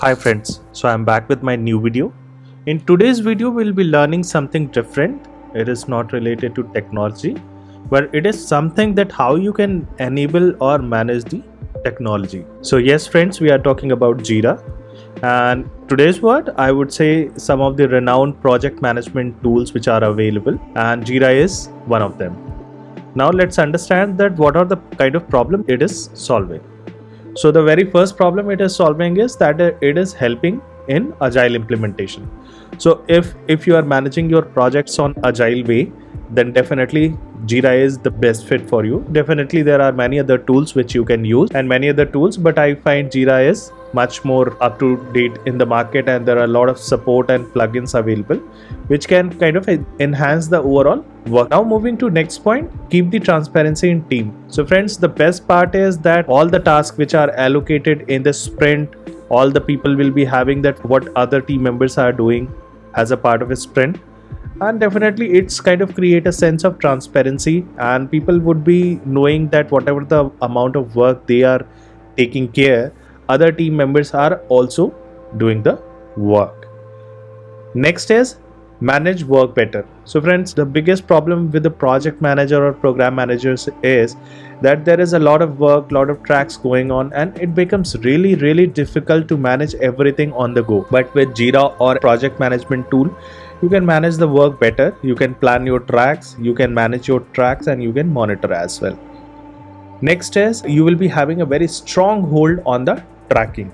Hi friends, so I'm back with my new video. In today's video, we'll be learning something different. It is not related to technology, but it is something that how you can enable or manage the technology. So yes friends, we are talking about JIRA, and today's word I would say some of the renowned project management tools which are available, and JIRA is one of them. Now let's understand that what are the kind of problem it is solving. So the very first problem it is solving is that it is helping in agile implementation. So if you are managing your projects on agile way, then definitely Jira is the best fit for you. Definitely there are many other tools which you can use and many other tools, but I find Jira is much more up to date in the market, and there are a lot of support and plugins available which can kind of enhance the overall work. Now moving to next point, keep the transparency in team. So friends, the best part is that all the tasks which are allocated in the sprint, all the people will be having that what other team members are doing as a part of a sprint, and definitely it's kind of create a sense of transparency, and people would be knowing that whatever the amount of work they are taking care, other team members are also doing the work. Next is manage work better. So friends, the biggest problem with the project manager or program managers is that there is a lot of work, lot of tracks going on, and it becomes really difficult to manage everything on the go. But with Jira or project management tool, you can manage the work better, you can plan your tracks, you can manage your tracks, and you can monitor as well. Next is you will be having a very strong hold on the tracking.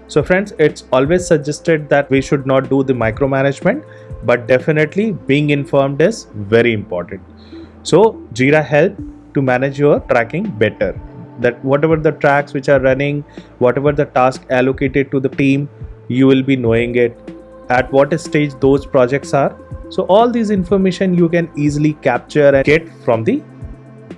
So friends, it's always suggested that we should not do the micromanagement, but definitely being informed is very important. So Jira help to manage your tracking better, that whatever the tracks which are running, whatever the task allocated to the team, you will be knowing it, at what stage those projects are. So all these information you can easily capture and get from the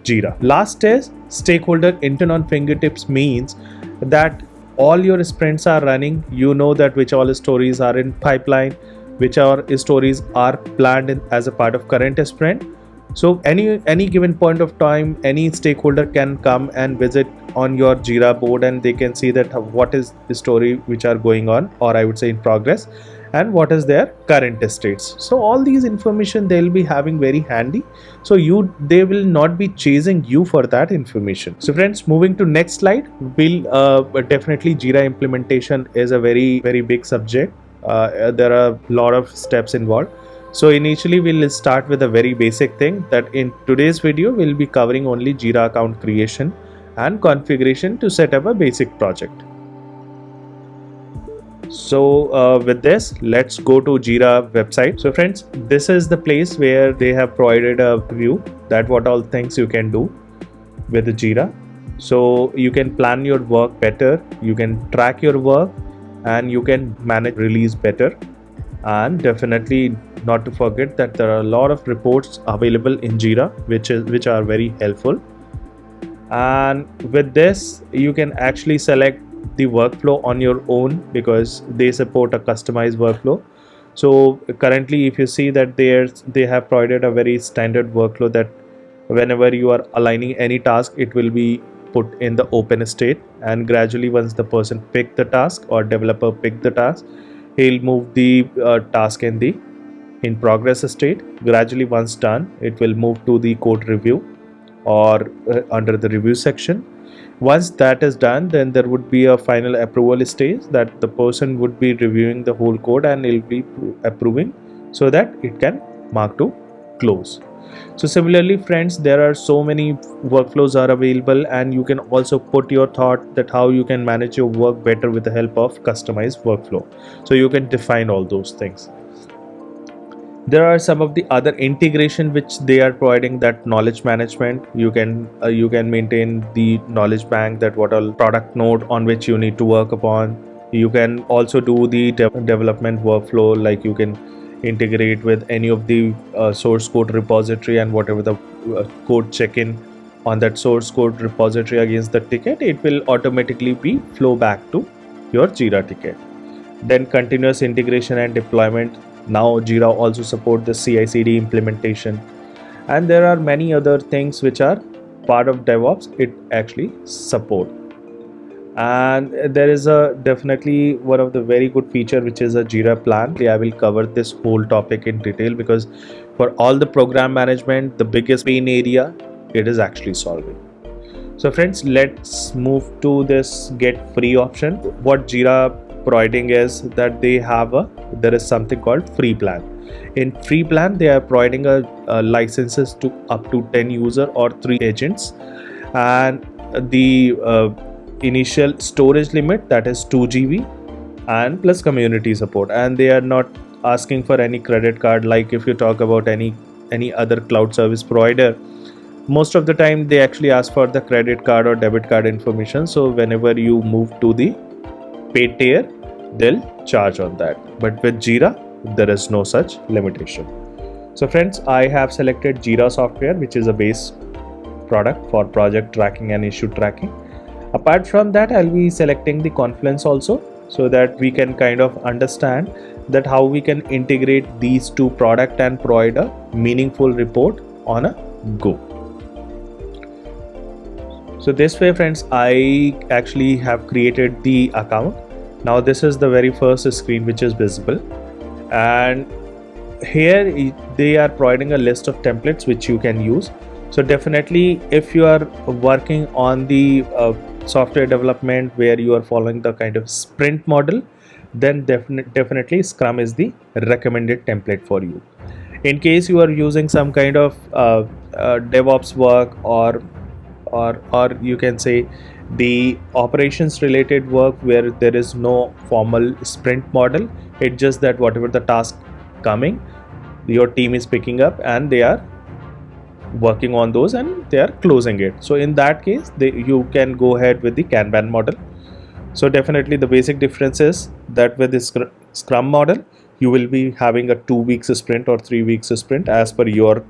Jira. Last is stakeholder intent on fingertips, means that all your sprints are running, you know that which all stories are in pipeline, which all stories are planned as a part of current sprint. So any given point of time, any stakeholder can come and visit on your Jira board, and they can see that what is the story which are going on, or I would say in progress, and what is their current states. So all these information they'll be having very handy, so they will not be chasing you for that information. So friends, moving to next slide, we'll definitely Jira implementation is a very big subject. There are a lot of steps involved. So initially we'll start with a very basic thing, that in today's video we'll be covering only Jira account creation and configuration to set up a basic project. So with this, let's go to Jira website. So friends, this is the place where they have provided a view that what all things you can do with the Jira. So you can plan your work better, you can track your work, and you can manage release better. And definitely not to forget that there are a lot of reports available in Jira which are very helpful. And with this, you can actually select the workflow on your own, because they support a customized workflow. So currently if you see that they have provided a very standard workflow, that whenever you are aligning any task, it will be put in the open state, and gradually once the person pick the task or developer pick the task, he'll move the task in progress state. Gradually once done, it will move to the code review or under the review section. Once that is done, then there would be a final approval stage, that the person would be reviewing the whole code and he'll be approving, so that it can mark to close. So similarly friends, there are so many workflows are available, and you can also put your thought that how you can manage your work better with the help of customized workflow. So you can define all those things. There are some of the other integration which they are providing, that knowledge management. You can maintain the knowledge bank, that what all product node on which you need to work upon. You can also do the development workflow, like you can integrate with any of the source code repository, and whatever the code check-in on that source code repository against the ticket, it will automatically be flow back to your Jira ticket. Then continuous integration and deployment. Now Jira also support the CI/CD implementation, and there are many other things which are part of DevOps it actually support. And there is a definitely one of the very good feature, which is a JIRA Plan. I will cover this whole topic in detail, because for all the program management, the biggest pain area it is actually solving. So friends, let's move to this get free option. What JIRA providing is that there is something called free plan. In free plan, they are providing a licenses to up to 10 user or 3 agents, and the initial storage limit, that is 2 GB, and plus community support. And they are not asking for any credit card, like if you talk about any other cloud service provider. Most of the time they actually ask for the credit card or debit card information, so whenever you move to the paid tier, they'll charge on that. But with JIRA, there is no such limitation. So friends, I have selected JIRA software, which is a base product for project tracking and issue tracking. Apart from that, I'll be selecting the Confluence also, so that we can kind of understand that how we can integrate these two product and provide a meaningful report on a go. So this way friends, I actually have created the account. Now this is the very first screen which is visible, and here they are providing a list of templates which you can use. So definitely if you are working on the software development where you are following the kind of sprint model, then definitely Scrum is the recommended template for you. In case you are using some kind of DevOps work, or you can say the operations related work where there is no formal sprint model, it's just that whatever the task coming, your team is picking up and they are working on those and they are closing it. So in that case, you can go ahead with the Kanban model. So definitely the basic difference is that with this Scrum model, you will be having a 2 weeks sprint or 3 weeks sprint as per your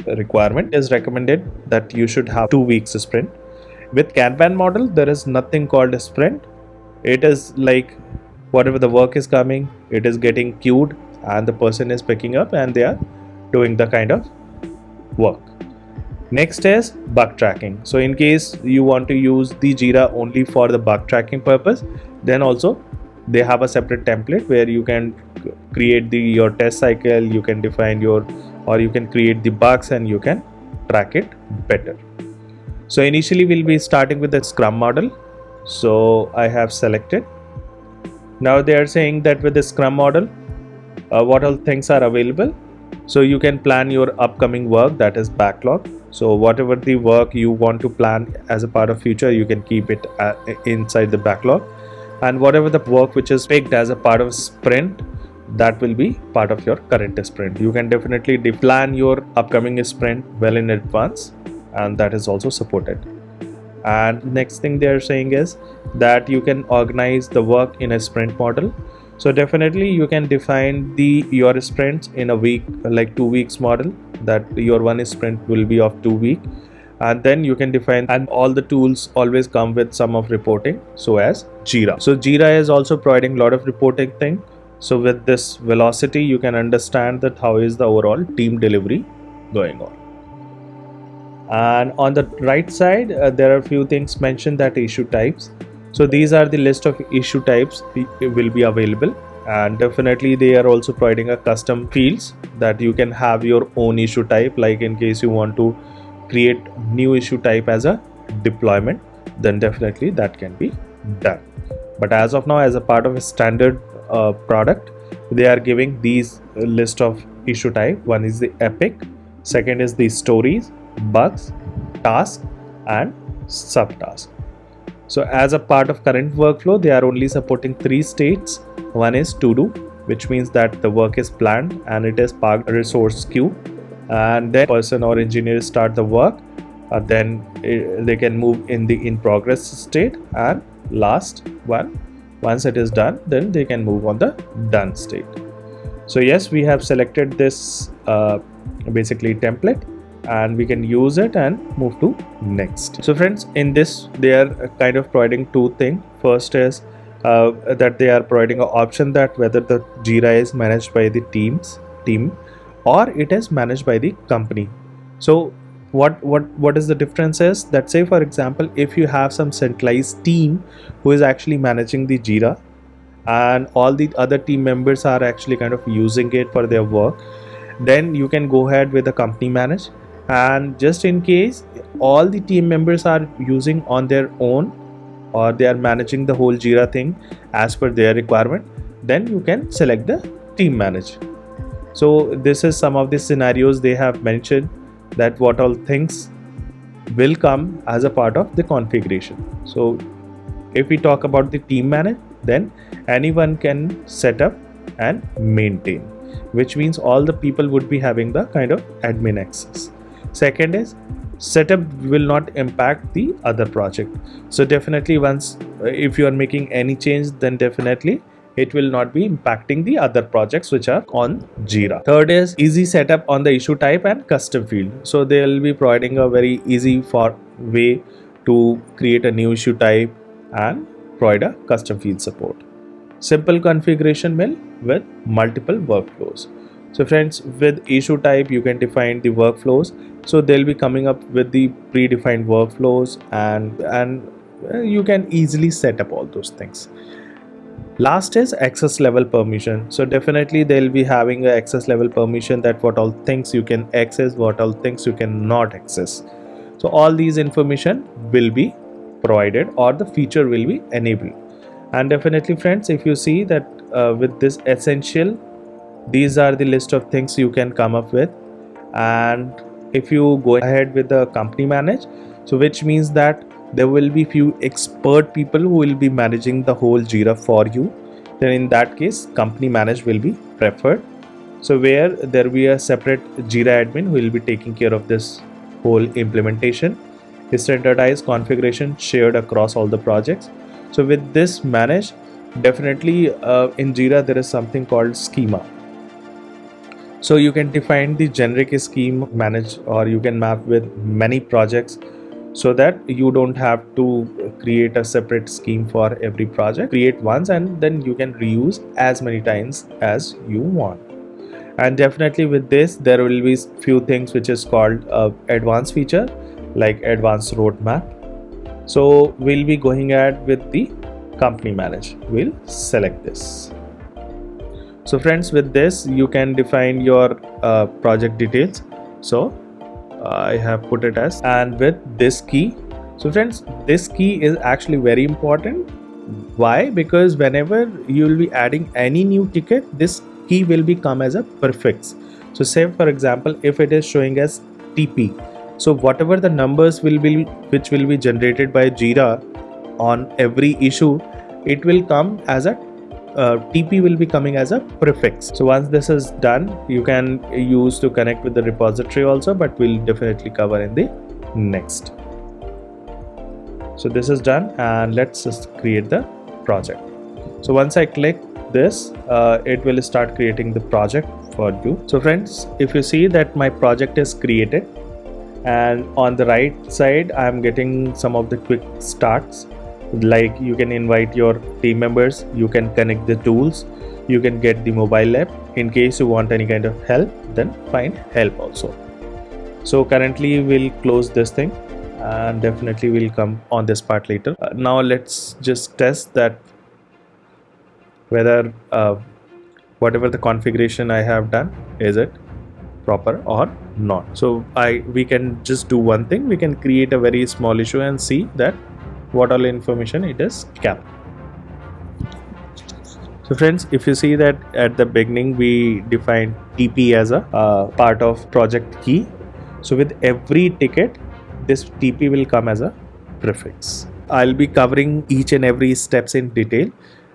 requirement. Is recommended that you should have 2 weeks sprint. With Kanban model, there is nothing called a sprint. It is like whatever the work is coming, it is getting queued and the person is picking up and they are doing the kind of work. Next is bug tracking. So in case you want to use the JIRA only for the bug tracking purpose, then also they have a separate template where you can create your test cycle, you can define or you can create the bugs and you can track it better. So initially we'll be starting with the Scrum model. So I have selected. Now they are saying that with the Scrum model, what all things are available. So you can plan your upcoming work, that is backlog. So whatever the work you want to plan as a part of future, you can keep it inside the backlog. And whatever the work which is picked as a part of sprint, that will be part of your current sprint. You can definitely plan your upcoming sprint well in advance, and that is also supported. And next thing they are saying is that you can organize the work in a sprint model. So definitely you can define your sprints in a week, like 2 weeks model, that your one sprint will be of 2 weeks, and then you can define, and all the tools always come with some of reporting, so as JIRA. So JIRA is also providing a lot of reporting thing. So with this velocity, you can understand that how is the overall team delivery going on. And on the right side, there are a few things mentioned, that issue types. So these are the list of issue types will be available, and definitely they are also providing a custom fields that you can have your own issue type, like in case you want to create new issue type as a deployment, then definitely that can be done. But as of now, as a part of a standard product, they are giving these list of issue type. One is the epic, second is the stories, bugs, task and subtask. So as a part of current workflow, they are only supporting 3 states. One is to do, which means that the work is planned and it is parked resource queue, and then person or engineer start the work, then they can move in the in progress state, and last one, once it is done, then they can move on the done state. So yes, we have selected this basically template, and we can use it and move to next. So friends, in this they are kind of providing 2 things. First is that they are providing an option that whether the JIRA is managed by the team or it is managed by the company. So What is the difference is that, say for example, if you have some centralized team who is actually managing the Jira, and all the other team members are actually kind of using it for their work, then you can go ahead with the company manage. And just in case all the team members are using on their own, or they are managing the whole Jira thing as per their requirement, then you can select the team manage. So this is some of the scenarios they have mentioned, that what all things will come as a part of the configuration. So if we talk about the team manage, then anyone can set up and maintain, which means all the people would be having the kind of admin access. Second is, setup will not impact the other project. So definitely once if you are making any change, then definitely it will not be impacting the other projects which are on Jira. Third is easy setup on the issue type and custom field. So they will be providing a very easy way to create a new issue type and provide a custom field support. Simple configuration mill with multiple workflows. So friends, with issue type you can define the workflows. So they'll be coming up with the predefined workflows, and you can easily set up all those things. Last is access level permission. So definitely they'll be having an access level permission, that what all things you can access, what all things you cannot access. So all these information will be provided, or the feature will be enabled. And definitely friends, if you see that with this essential, these are the list of things you can come up with. And if you go ahead with the company manage, so which means that there will be few expert people who will be managing the whole Jira for you, then in that case company manage will be preferred. So where there will be a separate Jira admin who will be taking care of this whole implementation. Standardized configuration shared across all the projects. So with this manage, definitely in Jira there is something called schema. So you can define the generic scheme manage, or you can map with many projects, so that you don't have to create a separate scheme for every project. Create once and then you can reuse as many times as you want. And definitely with this there will be few things which is called advanced feature, like advanced roadmap. So we'll be going ahead with the company manage. We'll select this. So friends, with this you can define your project details. So I have put it as, and with this key. So friends, this key is actually very important. Why? Because whenever you will be adding any new ticket, this key will become as a prefix. So say for example, if it is showing as TP, so whatever the numbers will be which will be generated by Jira on every issue, it will come as a TP will be coming as a prefix. So once this is done, you can use to connect with the repository also, but we'll definitely cover in the next. So this is done, and let's just create the project. So once I click this, it will start creating the project for you. So friends, if you see that my project is created, and on the right side I'm getting some of the quick starts, like you can invite your team members, you can connect the tools, you can get the mobile app. In case you want any kind of help, then find help also. So currently we'll close this thing, and definitely we'll come on this part later. Now let's just test that whether whatever the configuration I have done, is it proper or not. So we can just do one thing, we can create a very small issue and see that what all information it is kept. So friends, if you see that at the beginning we defined TP as a part of project key. So with every ticket, this TP will come as a prefix. I'll be covering each and every steps in detail.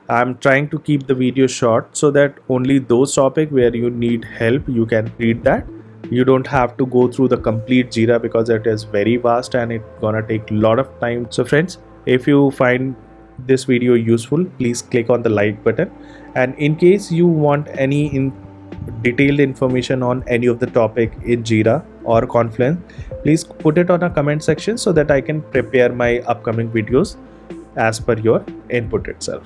I'm trying to keep the video short so that only those topics where you need help, you can read that. You don't have to go through the complete Jira because it is very vast and it's gonna take a lot of time. So friends, if you find this video useful, please click on the like button. And in case you want any detailed information on any of the topic in Jira or Confluence, please put it on a comment section so that I can prepare my upcoming videos as per your input itself.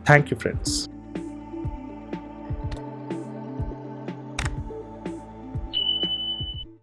Thank you friends.